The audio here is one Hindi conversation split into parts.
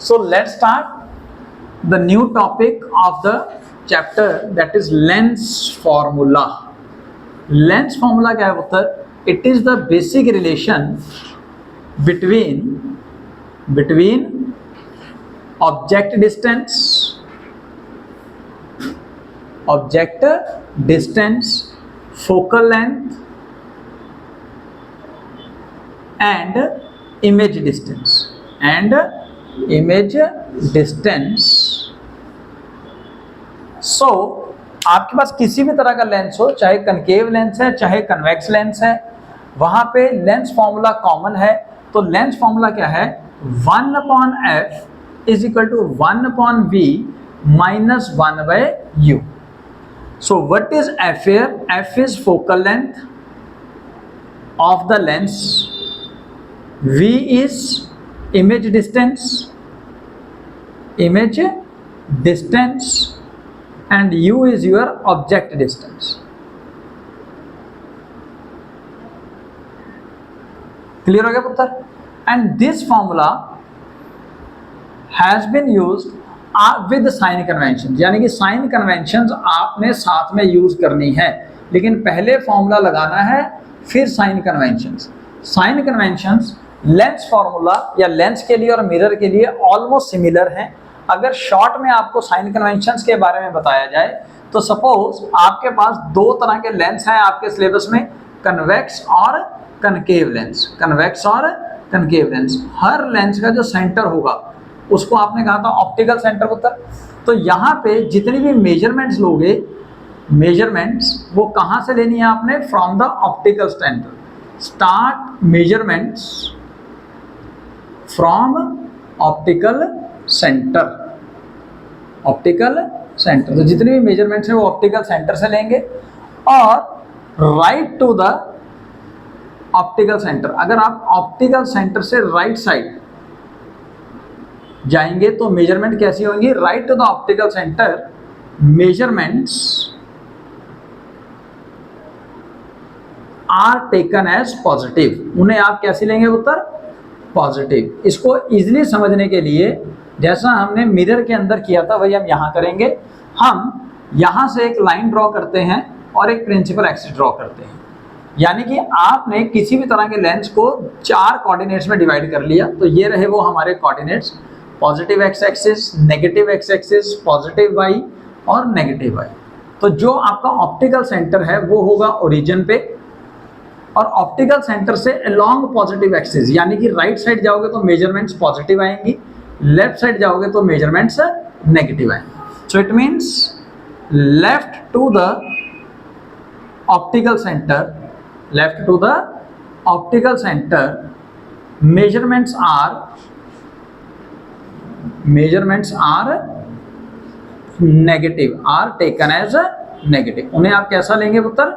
So let's start the new topic of the chapter, that is lens formula. Lens formula क्या है उत्तर? It is the basic relation between object distance, focal length and image distance. So आपके पास किसी भी तरह का लेंस हो, चाहे कनकेव लेंस है चाहे कन्वेक्स लेंस है, वहां पे लेंस फॉर्मूला कॉमन है. तो लेंस फॉर्मूला क्या है? 1/f is equal to 1/v minus 1/u. So what is f here? F is focal length of the lens, v is image distance and u is your object distance. Clear हो गया पुत्र? And this formula has been used with sign conventions, यानी कि साइन कन्वेंशन आपने साथ में यूज करनी है, लेकिन पहले फॉर्मूला लगाना है फिर sign conventions. Sign conventions lens formula या लेंस के लिए और मिरर के लिए ऑलमोस्ट सिमिलर हैं. अगर शॉर्ट में आपको साइन कन्वेंशंस के बारे में बताया जाए तो सपोज आपके पास दो तरह के लेंस हैं आपके सिलेबस में, कन्वेक्स और कनकेव लेंस. हर लेंस का जो सेंटर होगा उसको आपने कहा था ऑप्टिकल सेंटर होता है. तो यहाँ पे जितनी भी मेजरमेंट्स लोगे, मेजरमेंट्स वो कहाँ से लेनी है आपने? From the optical centre. Start measurements from optical centre. तो जितने भी मेजरमेंट्स हैं वो ऑप्टिकल सेंटर से लेंगे और right to the optical centre. अगर आप ऑप्टिकल सेंटर से राइट साइड जाएंगे तो मेजरमेंट कैसी होंगी? Right to the optical centre measurements are taken as positive. उन्हें आप कैसे लेंगे उत्तर? पॉजिटिव. इसको इजीली समझने के लिए जैसा हमने मिरर के अंदर किया था वही हम यहाँ करेंगे. हम यहाँ से एक लाइन ड्रॉ करते हैं और एक प्रिंसिपल एक्सिस ड्रॉ करते हैं, यानी कि आपने किसी भी तरह के लेंस को 4 कोऑर्डिनेट्स में डिवाइड कर लिया. तो ये रहे वो हमारे coordinates, positive X axis, negative X axis, positive Y और नेगेटिव वाई. तो जो आपका ऑप्टिकल सेंटर है वो होगा ओरिजिन पे और ऑप्टिकल सेंटर से अलोंग पॉजिटिव एक्सिस, यानी कि राइट साइड जाओगे तो मेजरमेंट्स पॉजिटिव आएंगी, लेफ्ट साइड जाओगे तो मेजरमेंट्स नेगेटिव आएंगे. So it means left to the optical centre measurements are negative, are taken as a negative. उन्हें आप कैसा लेंगे उत्तर?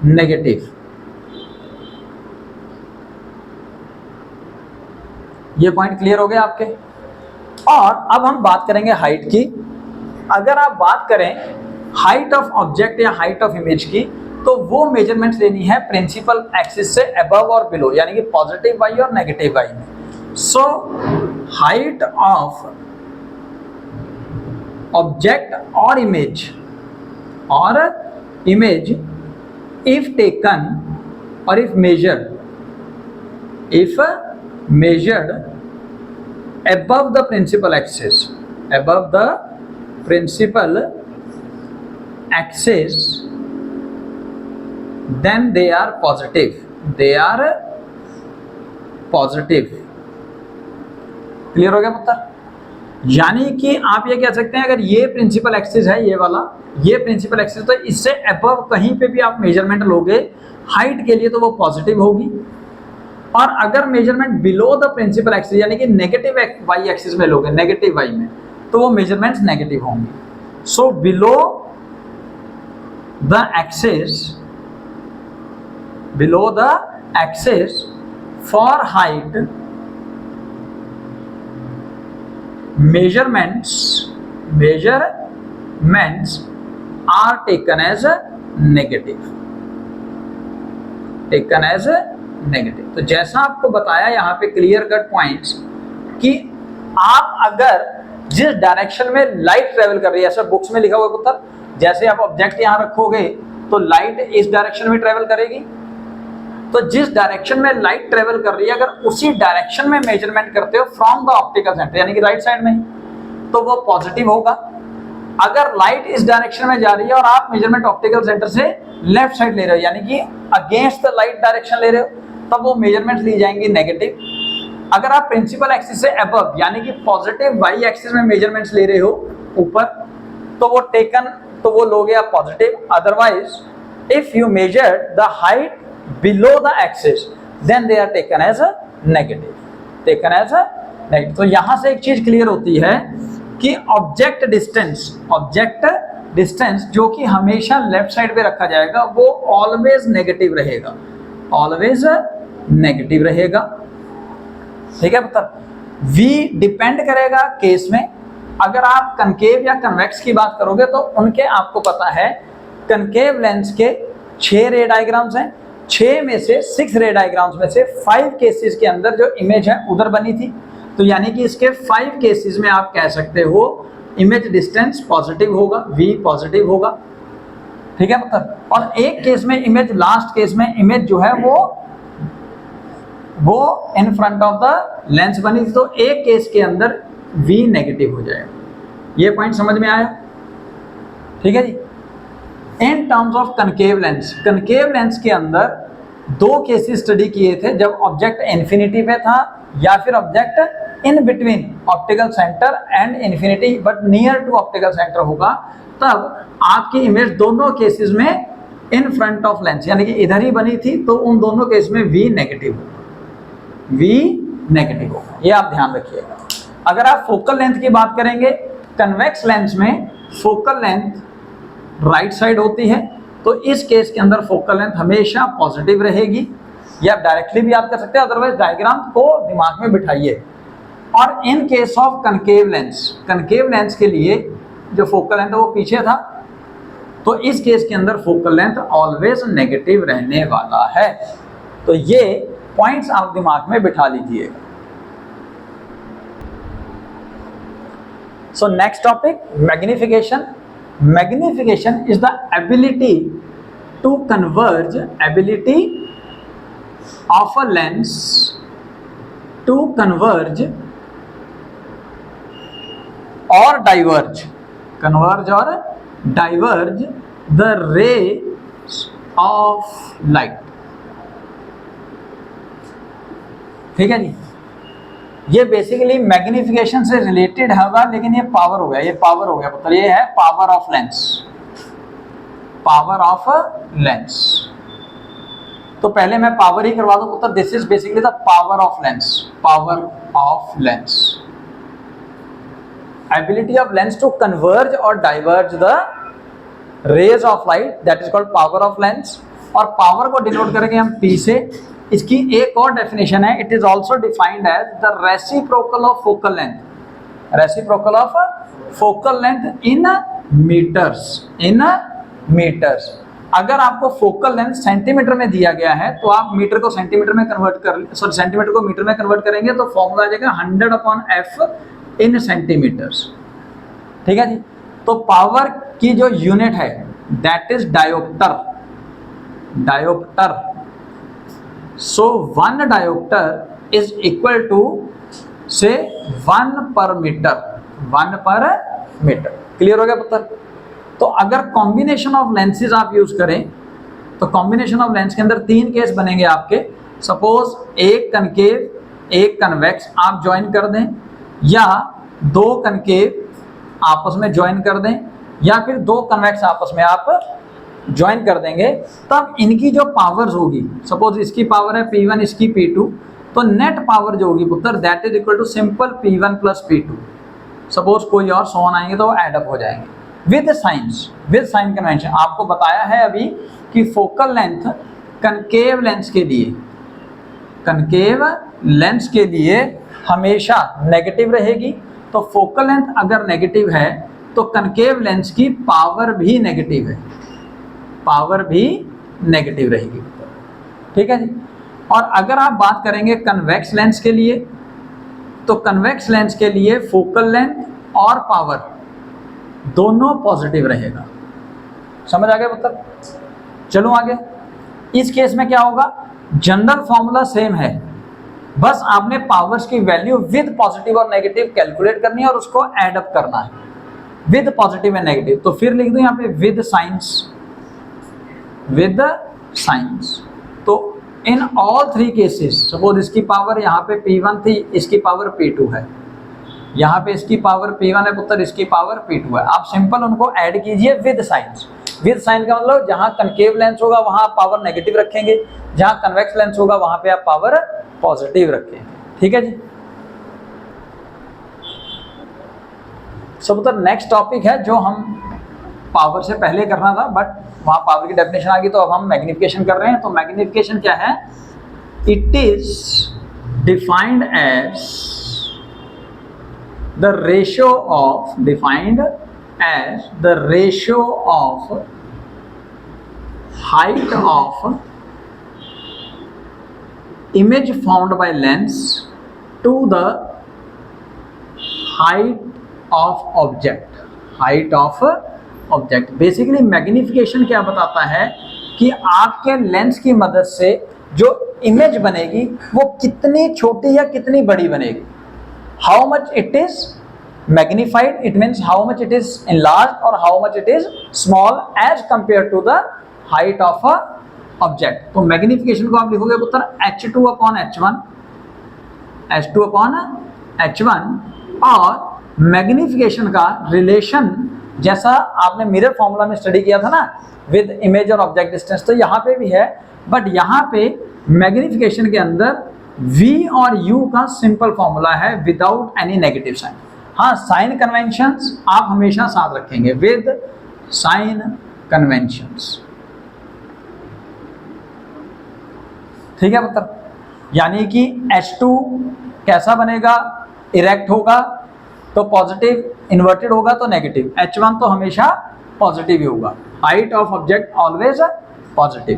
नेगेटिव. ये पॉइंट क्लियर हो गया आपके? और अब हम बात करेंगे हाइट की. अगर आप बात करें हाइट ऑफ ऑब्जेक्ट या हाइट ऑफ इमेज की तो वो मेजरमेंट्स लेनी है प्रिंसिपल एक्सिस से अबव और बिलो, यानी कि पॉजिटिव वाई और नेगेटिव वाई में. सो हाइट ऑफ ऑब्जेक्ट और image if taken or if measured above the principal axis, then they are positive. Clear हो गया पुत्र? यानी कि आप ये कह सकते हैं अगर ये प्रिंसिपल एक्सिस है, ये वाला ये प्रिंसिपल एक्सिस, तो इससे अबव कहीं पे भी आप मेजरमेंट लोगे हाइट के लिए तो वो पॉजिटिव होगी. और अगर measurement below the principal axis यानी कि नेगेटिव वाई एक्सिस में लोगे, नेगेटिव वाई में, तो वो मेजरमेंट्स नेगेटिव होंगे. So below the axis for height measurements are taken as negative. तो जैसा आपको बताया यहाँ पे क्लियर कट पॉइंट्स कि आप अगर जिस डायरेक्शन में लाइट ट्रेवल कर रही है, ऐसा बुक्स में लिखा हुआ है पुत्र, जैसे आप ऑब्जेक्ट यहां रखोगे तो लाइट इस डायरेक्शन में ट्रेवल करेगी, तो जिस डायरेक्शन में लाइट ट्रेवल कर रही है अगर उसी डायरेक्शन में मेजरमेंट करते हो फ्रॉम द ऑप्टिकल सेंटर यानी कि राइट साइड में, तो वो पॉजिटिव होगा। अगर लाइट इस डायरेक्शन में जा रही है और आप मेजरमेंट ऑप्टिकल सेंटर से लेफ्ट साइड ले रहे हो यानी कि अगेंस्ट द लाइट डायरेक्शन ले रहे हो, तब वो मेजरमेंट ली जाएंगी नेगेटिव। अगर आप प्रिंसिपल एक्सिस से अबव यानी कि पॉजिटिव वाई एक्सिस में मेजरमेंट्स ले रहे हो ऊपर, तो वो टेकन, तो वो लोगे आप positive. Otherwise if you measure the height below the axis then they are taken as a negative। तो यहां से एक चीज क्लियर होती है कि ऑब्जेक्ट डिस्टेंस जो कि हमेशा लेफ्ट साइड पे रखा जाएगा वो ऑलवेज नेगेटिव रहेगा, ऑलवेज नेगेटिव रहेगा। ठीक है पुत्र, v डिपेंड करेगा केस में। अगर आप कनकेव या कन्वेक्स की बात करोगे तो उनके आपको पता है कनकेव लेंस के 6 रे डायग्राम्स हैं, 6 में से 6 रे डायग्राम्स में से 5 केसेस के अंदर जो इमेज है उधर बनी थी, तो यानी कि इसके 5 केसेस में आप कह सकते हो इमेज डिस्टेंस पॉजिटिव होगा, v पॉजिटिव होगा। ठीक है मतलब, और एक केस में इमेज, लास्ट केस में इमेज जो है वो in front of the lens बनी थी, तो एक केस के अंदर v नेगेटिव हो जाएगा। ये पॉइंट समझ में आया? ठीक है जी। In terms of concave lens के अंदर 2 केसेस स्टडी किए थे, जब ऑब्जेक्ट इन्फिनिटी पे था या फिर object in between optical centre and infinity but near to optical centre होगा, तब आपकी इमेज दोनों केसेस में इन फ्रंट ऑफ लेंस यानी कि इधर ही बनी थी, तो उन दोनों केस में v नेगेटिव होगा। ये आप ध्यान रखिएगा। अगर आप फोकल लेंथ की बात करेंगे, कन्वेक्स लेंस में फोकल लेंथ राइट साइड होती है, तो इस केस के अंदर फोकल लेंथ हमेशा पॉजिटिव रहेगी। ये आप डायरेक्टली भी याद कर सकते हैं, अदरवाइज डायग्राम को दिमाग में बिठाइए। और in case of concave lens के लिए जो फोकल लेंथ है वो पीछे था, तो इस केस के अंदर फोकल लेंथ ऑलवेज नेगेटिव रहने वाला है। तो ये पॉइंट्स आप दिमाग में बिठा लीजिए। So next topic, magnification. Magnification is the ability of a lens to converge or diverge the rays of light। ठीक है जी, ये बेसिकली मैग्निफिकेशन से रिलेटेड होगा, लेकिन ये पावर हो गया पुत्र, ये है पावर ऑफ लेंस। तो पहले मैं पावर ही करवा दूं पुत्र, this is basically the power of lens, ability of lens to converge और diverge the rays of light, that is called power of lens. और पावर को डिनोट करेंगे हम P से। इसकी एक और डेफिनेशन है, it is also defined as the reciprocal of focal length in metres. अगर आपको फोकल लेंथ सेंटीमीटर में दिया गया है तो आप मीटर को सेंटीमीटर में सेंटीमीटर को मीटर में कन्वर्ट करेंगे तो फॉर्मूला आ जाएगा 100/f इन सेंटीमीटर्स। ठीक है जी। तो पावर की जो यूनिट है that is dioptre. So 1 diopter is equal to say 1 per meter। Clear हो गया पुत्र? तो अगर कॉम्बिनेशन ऑफ लेंसेज आप यूज करें तो कॉम्बिनेशन ऑफ लेंस के अंदर 3 केस बनेंगे आपके। सपोज एक कनकेव एक कन्वेक्स आप ज्वाइन कर दें, या 2 कनकेव आपस में ज्वाइन कर दें, या फिर 2 कन्वेक्स आपस में आप ज्वाइन कर देंगे, तब इनकी जो पावर्स होगी, सपोज इसकी पावर है P1 इसकी P2, तो नेट पावर जो होगी पुत्र that is equal to simple P1 plus P2। Suppose कोई और सोन आएंगे तो वो एड अप हो जाएंगे विद साइन कन्वेंशन। आपको बताया है अभी कि फोकल लेंथ कनकेव लेंस के लिए हमेशा नेगेटिव रहेगी। तो फोकल लेंथ अगर नेगेटिव है तो कनकेव लेंस की पावर भी नेगेटिव रहेगी। ठीक है जी। और अगर आप बात करेंगे कन्वेक्स लेंस के लिए, तो कन्वेक्स लेंस के लिए फोकल लेंथ और पावर दोनों पॉजिटिव रहेगा। समझ आ गया पुत्र? चलो आगे। इस केस में क्या होगा, जनरल फॉर्मूला सेम है, बस आपने पावर्स की वैल्यू विद पॉजिटिव और नेगेटिव कैलकुलेट करनी है और उसको एड अप करना है, विद पॉजिटिव एंड नेगेटिव। तो फिर लिख दो यहाँ पे विद साइंस, विद साइंस। तो in all three cases, suppose इसकी पावर यहाँ पे P1 थी, इसकी पावर P2 है, यहाँ पे इसकी पावर P1 है पुत्र, इसकी पावर P2 है। आप सिंपल उनको ऐड कीजिए विद साइंस। विद साइन का मतलब जहां कनकेव लेंस होगा वहां आप पावर नेगेटिव रखेंगे, जहां कन्वेक्स लेंस होगा वहां पे आप पावर पॉजिटिव रखेंगे। ठीक है जी। सब पुत्र नेक्स्ट टॉपिक है जो हम पावर से पहले करना था, बट वहां पावर की डेफिनेशन आ गई, तो अब हम मैग्निफिकेशन कर रहे हैं। तो मैग्निफिकेशन क्या है? It is defined as the ratio of, defined as the ratio of height of image formed by lens to the height of object, height of object। Basically magnification क्या बताता है कि आपके लेंस की मदद से जो इमेज बनेगी वो कितनी छोटी या कितनी बड़ी बनेगी। How much it is magnified, it means how much it is enlarged or how much it is small as compared to the height of a object। तो मैग्निफिकेशन को आप लिखोगे पुत्र H2 upon H1, H2 upon H1। और मैग्निफिकेशन का रिलेशन जैसा आपने मिरर फॉर्मूला में स्टडी किया था ना, विद इमेज और ऑब्जेक्ट डिस्टेंस, तो यहाँ पे भी है, बट यहाँ पे मैग्निफिकेशन के अंदर V और U का सिंपल फॉर्मूला है विदाउट एनी नेगेटिव साइन। हाँ, साइन कन्वेंशंस आप हमेशा साथ रखेंगे, विद साइन कन्वेंशंस। ठीक है पुत्र? यानी कि H2 कैसा बनेगा? इरेक्ट होगा तो पॉजिटिव, इन्वर्टेड होगा तो नेगेटिव। H1 तो हमेशा पॉजिटिव ही होगा। Height of object always positive.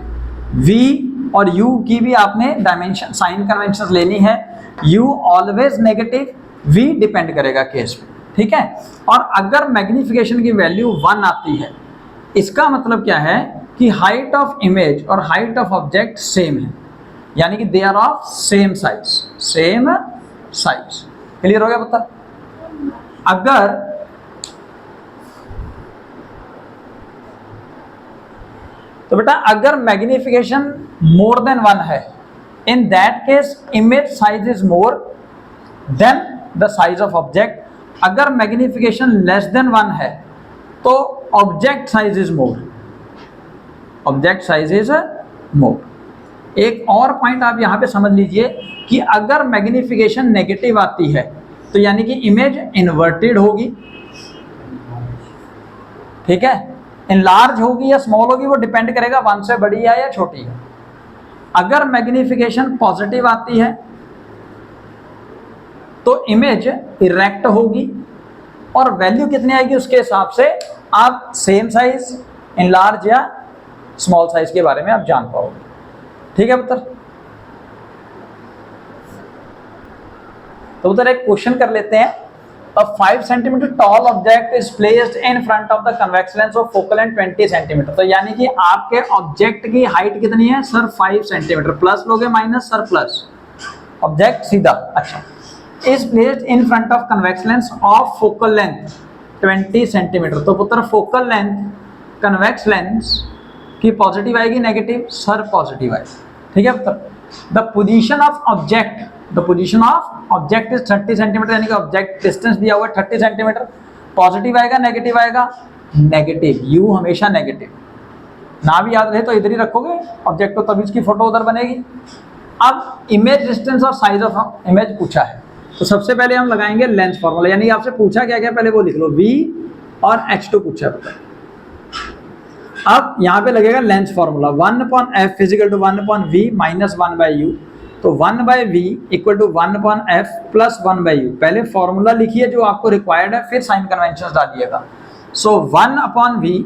V और U की भी आपने डायमेंशन साइन कन्वेंशंस लेनी है। U always negative, V depend करेगा केस पे। ठीक है? और अगर मैग्निफिकेशन की वैल्यू 1 आती है, इसका मतलब क्या है कि हाइट ऑफ इमेज और हाइट ऑफ ऑब्जेक्ट सेम है, यानी कि they are of same size, same size. Clear हो गया पुत्र? अगर तो बेटा अगर मैग्निफिकेशन मोर देन 1 है, in that case image size is more than the size of object. अगर मैग्निफिकेशन लेस देन 1 है तो object size is more, object size is more. एक और पॉइंट आप यहां पे समझ लीजिए कि अगर मैग्निफिकेशन नेगेटिव आती है तो यानी कि इमेज इन्वर्टेड होगी। ठीक है? इनलार्ज होगी या स्मॉल होगी वो डिपेंड करेगा 1 से बड़ी है या छोटी है। अगर मैग्निफिकेशन पॉजिटिव आती है तो इमेज इरेक्ट होगी और वैल्यू कितनी आएगी उसके हिसाब से आप सेम साइज, इनलार्ज या स्मॉल साइज के बारे में आप जान पाओगे। ठीक है पुत्र? तो उधर एक क्वेश्चन कर लेते हैं। A 5 cm tall object is placed in front of the convex lens of focal length 20 cm। तो यानी कि आपके ऑब्जेक्ट की हाइट कितनी है सर? 5 सेंटीमीटर। प्लस लोगे माइनस सर प्लस, ऑब्जेक्ट सीधा। अच्छा, is placed in front of convex lens of focal length 20 centimetre. तो पुत्र फोकल लेंथ कन्वेक्स लेंस की पॉजिटिव आएगी नेगेटिव? सर पॉजिटिव आएगी। ठीक है पुत्र? The position of object, the position of object is 30 centimetre, यानी कि ऑब्जेक्ट डिस्टेंस दिया हुआ है 30 सेंटीमीटर। पॉजिटिव आएगा नेगेटिव आएगा? नेगेटिव। यू हमेशा नेगेटिव। ना भी याद रहे तो इधर ही रखोगे ऑब्जेक्ट को, तभी उसकी फोटो उधर बनेगी। अब इमेज डिस्टेंस और साइज ऑफ इमेज पूछा है, तो सबसे पहले हम लगाएंगे लेंस फॉर्मूला, यानी आपसे पूछा क्या क्या पहले वो लिख लो। V और H2 पूछा है। अब यहाँ पे लगेगा lens formula 1/f is equal to 1/v minus 1/u। तो 1/v equal to 1/f plus 1/u। पहले फॉर्मूला लिखिए जो आपको रिक्वायर्ड है, फिर साइन कन्वेंशन डालिएगा। सो 1/v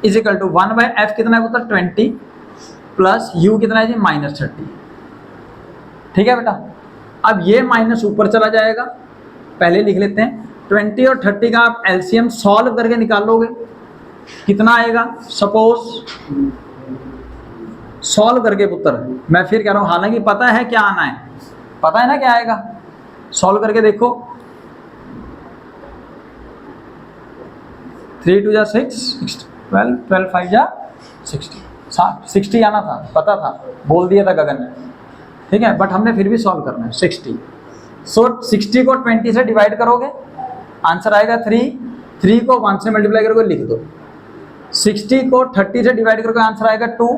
is equal to 1/f कितना है मतलब 20 प्लस u कितना है जी -30। ठीक है बेटा? अब ये माइनस ऊपर चला जाएगा, पहले लिख लेते हैं 20 और 30 का आप एलसीएम सॉल्व करके निकाल लोगे, कितना आएगा? सपोज सॉल्व करके पुत्र, मैं फिर कह रहा हूं, हालांकि पता है क्या आना है, पता है ना क्या आएगा, सॉल्व करके देखो। 3 2 जा 6, 12 12 5 जा 60, 60 आना था, पता था, बोल दिया था गगन ने, ठीक है, बट हमने फिर भी सॉल्व करना है 60। सो 60 को 20 से डिवाइड करोगे, आंसर आएगा 3, 3 को 1 से मल्टीप्लाई करोगे, लिख दो। 60 को 30 से डिवाइड करोगे, आंसर आएगा 2,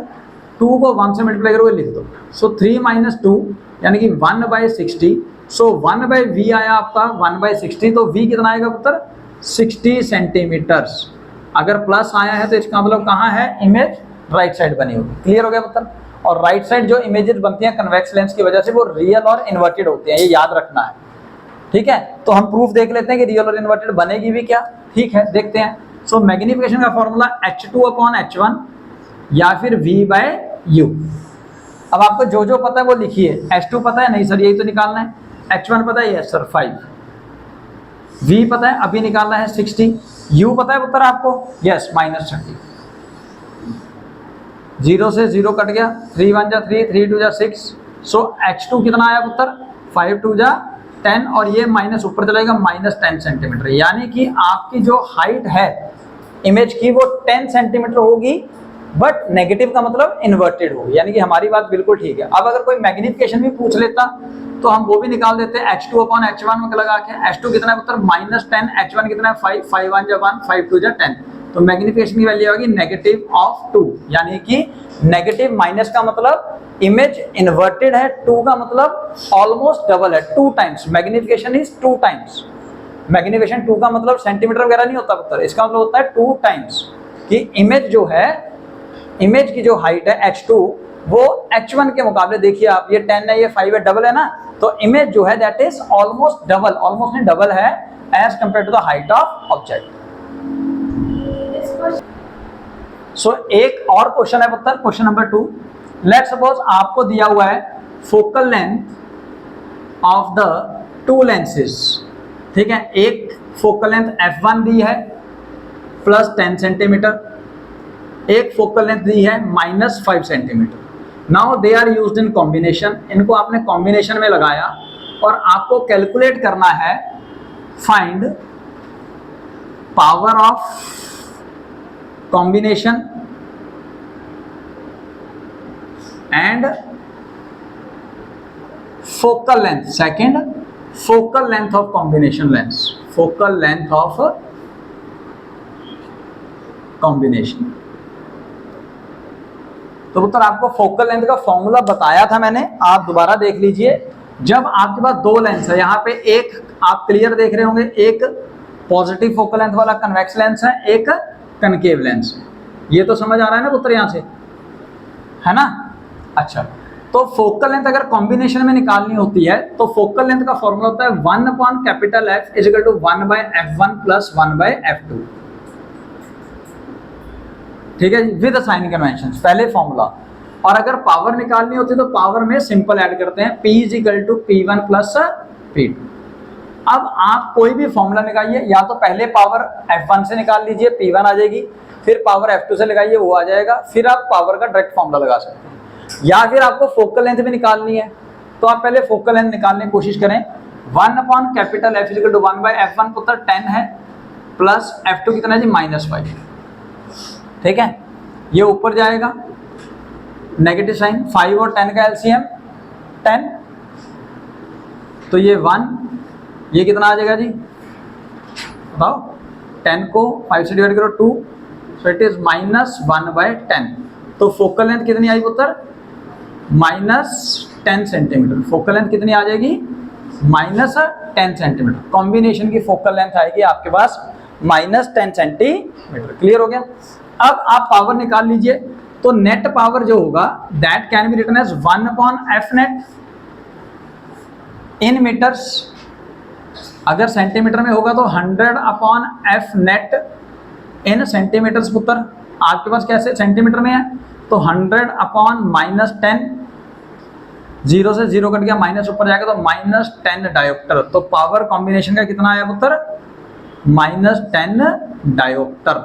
2 को 1 से मल्टीप्लाई करोगे, लिख दो। सो 3 - 2 यानी कि 1/60। सो 1/v आया आपका 1/60, तो v कितना आएगा पुत्र? 60 सेंटीमीटर्स। अगर प्लस आया है तो इसका मतलब कहाँ है? इमेज राइट साइड बनी होगी। क्लियर हो गया पुत्र? और राइट साइड जो इमेजेस बनती हैं कन्वेक्स लेंस की वजह से, वो रियल और इन्वर्टेड होती हैं, ये याद रखना है, ठीक है। तो हम प्रूफ देख लेते हैं कि रियल और इन्वर्टेड बनेगी भी क्या, ठीक है, देखते हैं। सो मैग्निफिकेशन का फॉर्मूला H2/H1 या फिर V/U। अब आपको जो जो पता है वो लिखिए। H2 पता है? नहीं सर, यही तो निकालना है। H1 पता है? Yes sir 5। V पता है? अभी निकालना है 60। U पता है पुत्र आपको? यस -30। 0 से 0 कट गया, 3 1 जा 3, 3 2 जा 6। सो H2 कितना आया पुत्र? 5 2 जा 10, और ये माइनस ऊपर चलेगा, -10 सेंटीमीटर। यानी कि आपकी जो हाइट है इमेज की वो 10 सेंटीमीटर होगी, बट नेगेटिव का मतलब इन्वर्टेड होगी, यानी कि हमारी बात बिल्कुल ठीक है। अब अगर कोई मैग्निफिकेशन भी पूछ लेता तो हम वो भी निकाल देते हैं H2/H1 में लगा के। H2 कितना है पुत्र? -10, H1 कितना है? 5, 5 1 जा 1, 5 2 जा 10। तो मैग्निफिकेशन की वैल्यू होगी -2, यानी कि नेगेटिव माइनस का मतलब इमेज इन्वर्टेड है, 2 का मतलब ऑलमोस्ट डबल है, 2 times. Magnification is 2 times. Magnification 2 का मतलब सेंटीमीटर वगैरह नहीं होता पुत्र, इसका मतलब होता है 2 टाइम्स कि इमेज जो है, इमेज की जो हाइट है H2 वो H1 के मुकाबले, देखिए आप, ये 10 है, ये 5 है, डबल है ना, तो इमेज जो है that is almost double, almost नहीं डबल है as compared to the height of object. So एक और क्वेश्चन है पुत्र, क्वेश्चन नंबर 2। लेट्स सपोज आपको दिया हुआ है focal length of the 2 lenses, ठीक है। एक फोकल लेंथ f1 दी है +10 सेंटीमीटर, एक फोकल लेंथ दी है -5 centimetre. Now they are used in combination, इनको आपने कॉम्बिनेशन में लगाया और आपको कैलकुलेट करना है find power of combination and focal length. Second, focal length of combination lens, focal length of combination. तो पुत्र आपको फोकल लेंथ का फॉर्मूला बताया था मैंने, आप दोबारा देख लीजिए। जब आपके पास 2 लेंस है, यहाँ पे एक आप क्लियर देख रहे होंगे, एक पॉजिटिव फोकल लेंथ वाला कन्वेक्स लेंस है, एक कनकेव लेंस है। ये तो समझ आ रहा है ना पुत्र यहाँ से, है ना? अच्छा, तो फोकल लेंथ अगर कॉम्बिनेशन में निकालनी होती है तो फोकल लेंथ का फॉर्मूला होता है 1/F is equal to 1/F1 + 1/F2, ठीक है, विद साइन कन्वेंशन, पहले फॉर्मूला। और अगर पावर निकालनी होती है तो पावर में सिंपल ऐड करते हैं, P = P1 + P2। अब आप कोई भी फॉर्मूला निकालिए, या तो पहले पावर F1 से निकाल लीजिए, P1 आ जाएगी, फिर पावर F2 से लगाइए, वो आ जाएगा, फिर आप पावर का डायरेक्ट फॉर्मूला लगा सकते हैं। या फिर आपको फोकल लेंथ भी निकालनी है तो आप पहले फोकल लेंथ निकालने की कोशिश करें। 1/F = 1/F1 पुत्र 10 है, प्लस F2 कितना है जी? -5, ठीक है। ये ऊपर जाएगा, नेगेटिव साइन, 5 और 10 का एलसीएम 10, तो ये 1, ये कितना आ जाएगा जी बताओ? 10 को 5 से डिवाइड करो 2, सो इट इज -1/10। तो फोकल लेंथ कितनी आई पुत्र? -10 सेंटीमीटर। फोकल लेंथ कितनी आ जाएगी? -10 सेंटीमीटर। कॉम्बिनेशन की फोकल लेंथ आएगी आपके पास -10 सेंटीमीटर। क्लियर हो गया? अब आप पावर निकाल लीजिए, तो नेट पावर जो होगा that can be written as 1/F net in metres. अगर सेंटीमीटर में होगा तो 100/F नेट इन सेंटीमीटर्स पुत्र। आपके पास कैसे सेंटीमीटर में है तो 100/-10 जीरो से जीरो कट गया, माइनस ऊपर जाएगा तो -10 डायोप्टर। तो पावर कॉम्बिनेशन का कितना आया पुत्र? -10 डायोप्टर।